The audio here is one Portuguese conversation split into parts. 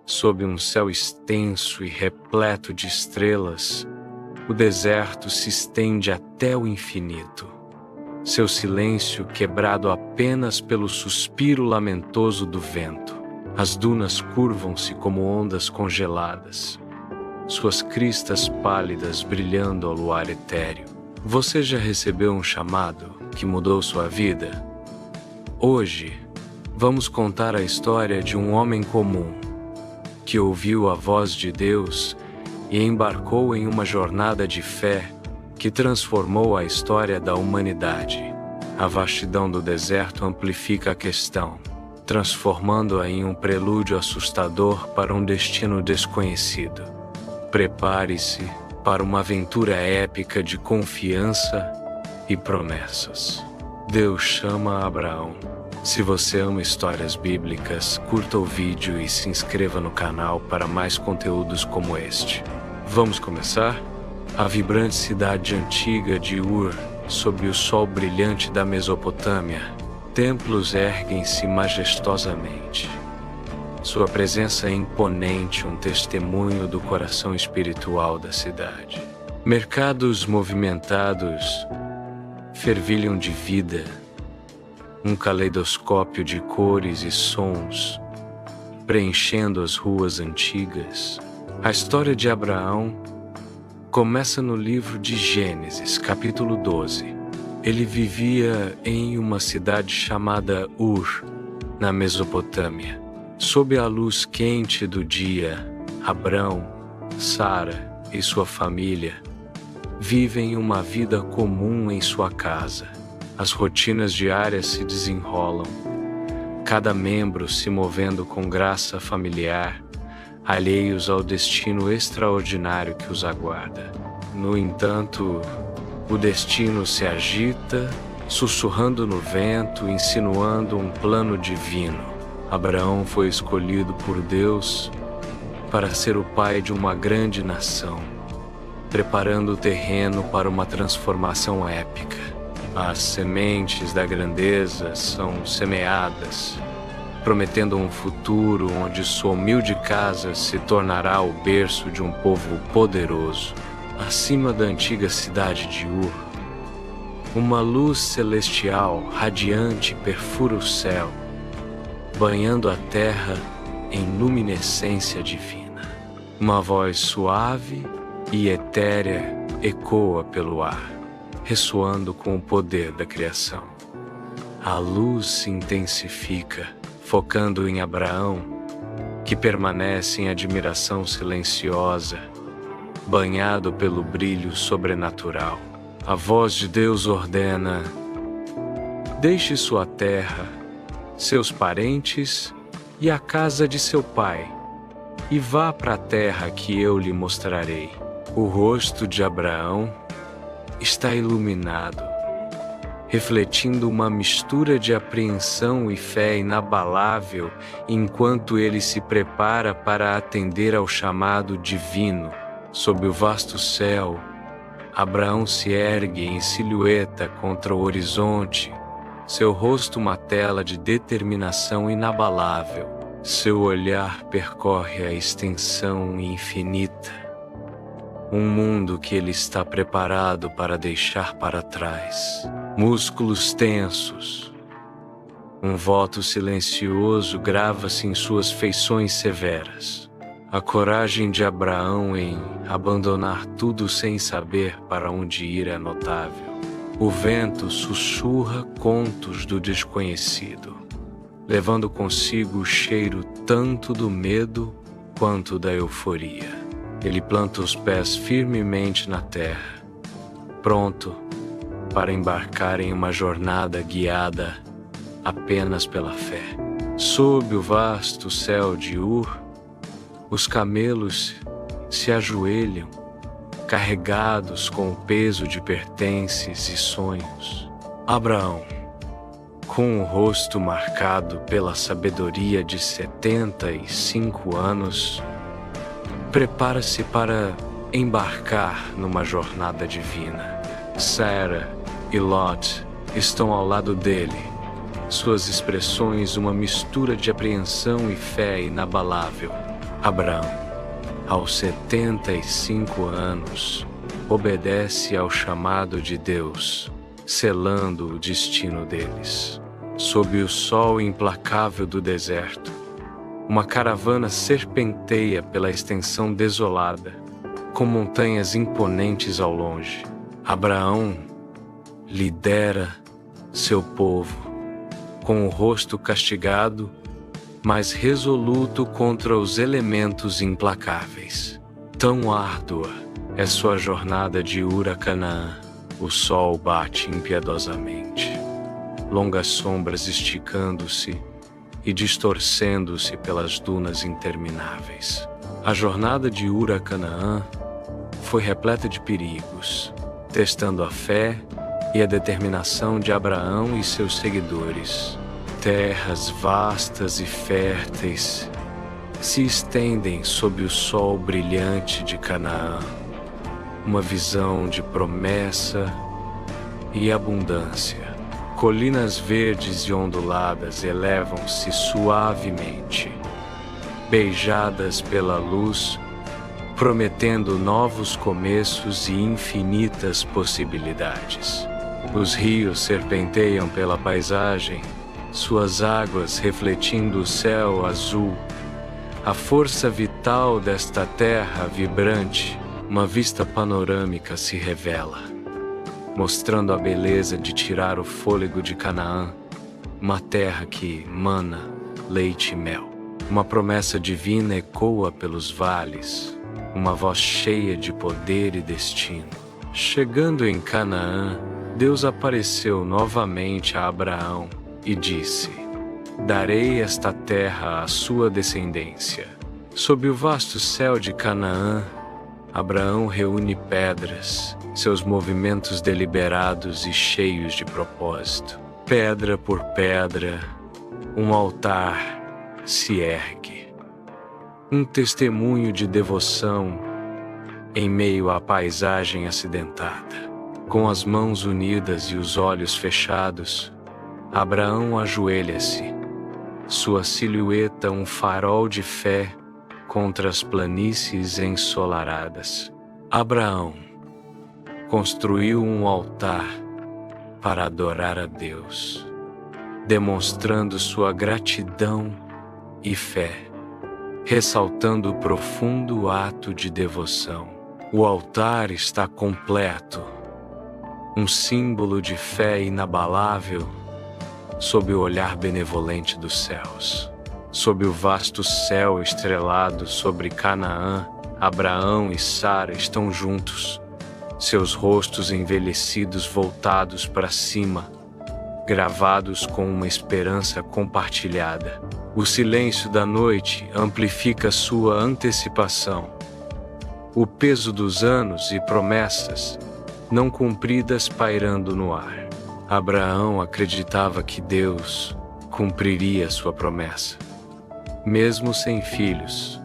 Sob um céu extenso e repleto de estrelas, o deserto se estende até o infinito. Seu silêncio quebrado apenas pelo suspiro lamentoso do vento. As dunas curvam-se como ondas congeladas, suas cristas pálidas brilhando ao luar etéreo. Você já recebeu um chamado que mudou sua vida? Hoje, vamos contar a história de um homem comum que ouviu a voz de Deus e embarcou em uma jornada de fé que transformou a história da humanidade. A vastidão do deserto amplifica a questão, transformando-a em um prelúdio assustador para um destino desconhecido. Prepare-se para uma aventura épica de confiança e promessas. Deus chama Abraão. Se você ama histórias bíblicas, curta o vídeo e se inscreva no canal para mais conteúdos como este. Vamos começar? A vibrante cidade antiga de Ur, sob o sol brilhante da Mesopotâmia, templos erguem-se majestosamente. Sua presença é imponente, um testemunho do coração espiritual da cidade. Mercados movimentados fervilham de vida, um caleidoscópio de cores e sons, preenchendo as ruas antigas. A história de Abraão começa no livro de Gênesis, capítulo 12. Ele vivia em uma cidade chamada Ur, na Mesopotâmia. Sob a luz quente do dia, Abrão, Sara e sua família vivem uma vida comum em sua casa. As rotinas diárias se desenrolam, cada membro se movendo com graça familiar, alheios ao destino extraordinário que os aguarda. No entanto, o destino se agita, sussurrando no vento, insinuando um plano divino. Abraão foi escolhido por Deus para ser o pai de uma grande nação, preparando o terreno para uma transformação épica. As sementes da grandeza são semeadas, prometendo um futuro onde sua humilde casa se tornará o berço de um povo poderoso. Acima da antiga cidade de Ur, uma luz celestial radiante perfura o céu, banhando a terra em luminescência divina. Uma voz suave e etérea ecoa pelo ar, ressoando com o poder da criação. A luz se intensifica, focando em Abraão, que permanece em admiração silenciosa, banhado pelo brilho sobrenatural. A voz de Deus ordena: deixe sua terra, seus parentes e a casa de seu pai, e vá para a terra que eu lhe mostrarei. O rosto de Abraão está iluminado, refletindo uma mistura de apreensão e fé inabalável enquanto ele se prepara para atender ao chamado divino. Sob o vasto céu, Abraão se ergue em silhueta contra o horizonte, seu rosto uma tela de determinação inabalável. Seu olhar percorre a extensão infinita, um mundo que ele está preparado para deixar para trás. Músculos tensos, um voto silencioso grava-se em suas feições severas. A coragem de Abraão em abandonar tudo sem saber para onde ir é notável. O vento sussurra contos do desconhecido, levando consigo o cheiro tanto do medo quanto da euforia. Ele planta os pés firmemente na terra, pronto para embarcar em uma jornada guiada apenas pela fé. Sob o vasto céu de Ur, os camelos se ajoelham, carregados com o peso de pertences e sonhos. Abraão, com o rosto marcado pela sabedoria de 75 anos, prepara-se para embarcar numa jornada divina. Sara e Lot estão ao lado dele, suas expressões uma mistura de apreensão e fé inabalável. Abraão, aos 75 anos, obedece ao chamado de Deus, selando o destino deles. Sob o sol implacável do deserto, uma caravana serpenteia pela extensão desolada, com montanhas imponentes ao longe. Abraão lidera seu povo, com o rosto castigado, mas resoluto contra os elementos implacáveis. Tão árdua é sua jornada de Ur a Canaã. O sol bate impiedosamente, longas sombras esticando-se e distorcendo-se pelas dunas intermináveis. A jornada de Ur a Canaã foi repleta de perigos, testando a fé e a determinação de Abraão e seus seguidores. Terras vastas e férteis se estendem sob o sol brilhante de Canaã, uma visão de promessa e abundância. Colinas verdes e onduladas elevam-se suavemente, beijadas pela luz, prometendo novos começos e infinitas possibilidades. Os rios serpenteiam pela paisagem, suas águas refletindo o céu azul. A força vital desta terra vibrante, uma vista panorâmica se revela, mostrando a beleza de tirar o fôlego de Canaã, uma terra que mana leite e mel. Uma promessa divina ecoa pelos vales, uma voz cheia de poder e destino. Chegando em Canaã, Deus apareceu novamente a Abraão e disse: darei esta terra à sua descendência. Sob o vasto céu de Canaã, Abraão reúne pedras, seus movimentos deliberados e cheios de propósito. Pedra por pedra, um altar se ergue. Um testemunho de devoção em meio à paisagem acidentada. Com as mãos unidas e os olhos fechados, Abraão ajoelha-se, sua silhueta um farol de fé contra as planícies ensolaradas. Abraão construiu um altar para adorar a Deus, demonstrando sua gratidão e fé, ressaltando o profundo ato de devoção. O altar está completo, um símbolo de fé inabalável sob o olhar benevolente dos céus. Sob o vasto céu estrelado sobre Canaã, Abraão e Sara estão juntos, seus rostos envelhecidos voltados para cima, gravados com uma esperança compartilhada. O silêncio da noite amplifica sua antecipação. O peso dos anos e promessas não cumpridas pairando no ar. Abraão acreditava que Deus cumpriria sua promessa. Mesmo sem filhos,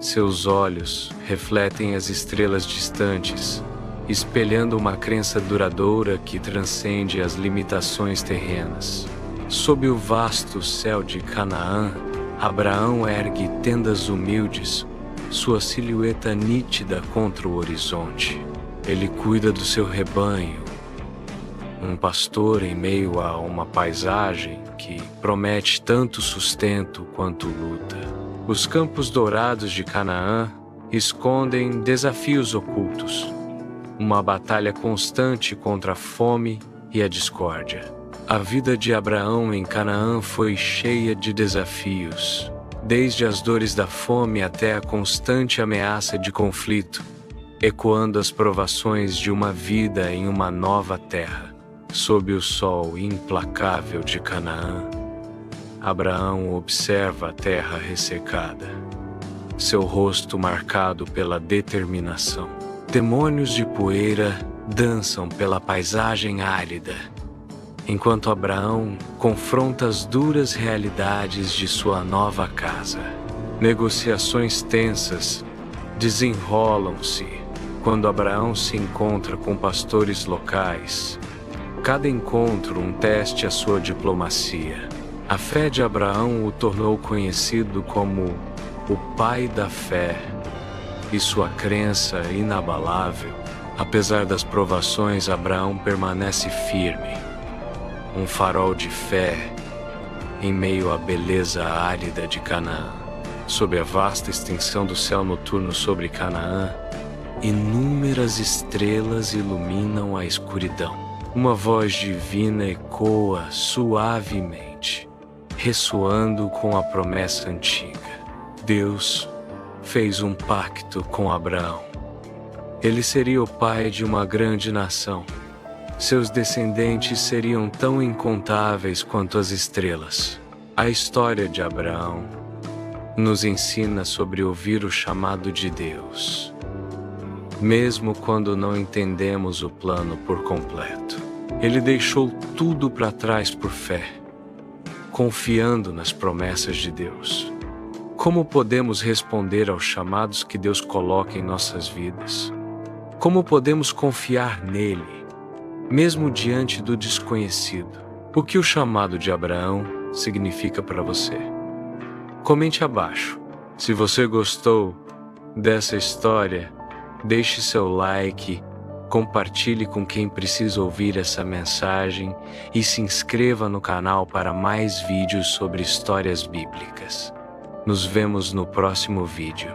seus olhos refletem as estrelas distantes, espelhando uma crença duradoura que transcende as limitações terrenas. Sob o vasto céu de Canaã, Abraão ergue tendas humildes, sua silhueta nítida contra o horizonte. Ele cuida do seu rebanho, um pastor em meio a uma paisagem que promete tanto sustento quanto luta. Os campos dourados de Canaã escondem desafios ocultos, uma batalha constante contra a fome e a discórdia. A vida de Abraão em Canaã foi cheia de desafios, desde as dores da fome até a constante ameaça de conflito, ecoando as provações de uma vida em uma nova terra. Sob o sol implacável de Canaã, Abraão observa a terra ressecada, seu rosto marcado pela determinação. Demônios de poeira dançam pela paisagem árida, enquanto Abraão confronta as duras realidades de sua nova casa. Negociações tensas desenrolam-se quando Abraão se encontra com pastores locais. Cada encontro um teste à sua diplomacia. A fé de Abraão o tornou conhecido como o pai da fé, e sua crença inabalável, apesar das provações, Abraão permanece firme, um farol de fé em meio à beleza árida de Canaã. Sob a vasta extensão do céu noturno sobre Canaã, inúmeras estrelas iluminam a escuridão. Uma voz divina ecoa suavemente, ressoando com a promessa antiga. Deus fez um pacto com Abraão. Ele seria o pai de uma grande nação. Seus descendentes seriam tão incontáveis quanto as estrelas. A história de Abraão nos ensina sobre ouvir o chamado de Deus, mesmo quando não entendemos o plano por completo. Ele deixou tudo para trás por fé, confiando nas promessas de Deus. Como podemos responder aos chamados que Deus coloca em nossas vidas? Como podemos confiar nele, mesmo diante do desconhecido? O que o chamado de Abraão significa para você? Comente abaixo. Se você gostou dessa história, deixe seu like, compartilhe com quem precisa ouvir essa mensagem e se inscreva no canal para mais vídeos sobre histórias bíblicas. Nos vemos no próximo vídeo.